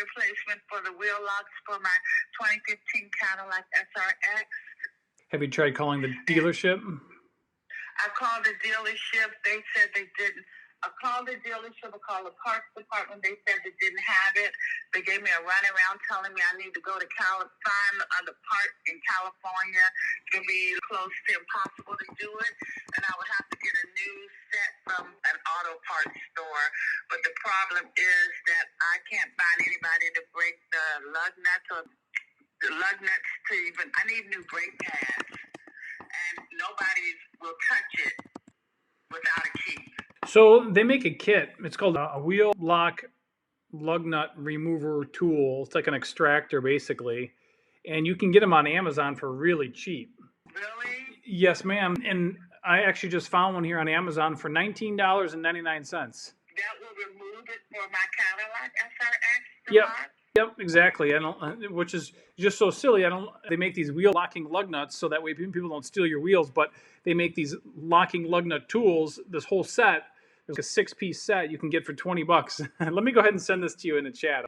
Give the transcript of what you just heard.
replacement for the wheel locks for my 2015 Cadillac SRX. Have you tried calling the dealership? I called the dealership. They said they didn't. I called the dealership. I called the parts department. They said they didn't have it. They gave me a runaround telling me I need to go to find the part in California. It can be close to impossible to do it. And I would have to get a new set from an auto parts store. But the problem is that I can't find anybody to break the lug nuts or the lug nuts to even. I need new brake pads. And nobody will touch it without a key. So they make a kit. It's called a wheel lock lug nut remover tool. It's like an extractor, basically. And you can get them on Amazon for really cheap. Really? Yes, ma'am. And I actually just found one here on Amazon for $19.99. That will remove it for my Cadillac SRX? Yep. Yep, exactly. I don't, which is just so silly. They make these wheel locking lug nuts so that way people don't steal your wheels, but they make these locking lug nut tools, this whole set. There's a 6-piece set you can get for $20. Let me go ahead and send this to you in the chat.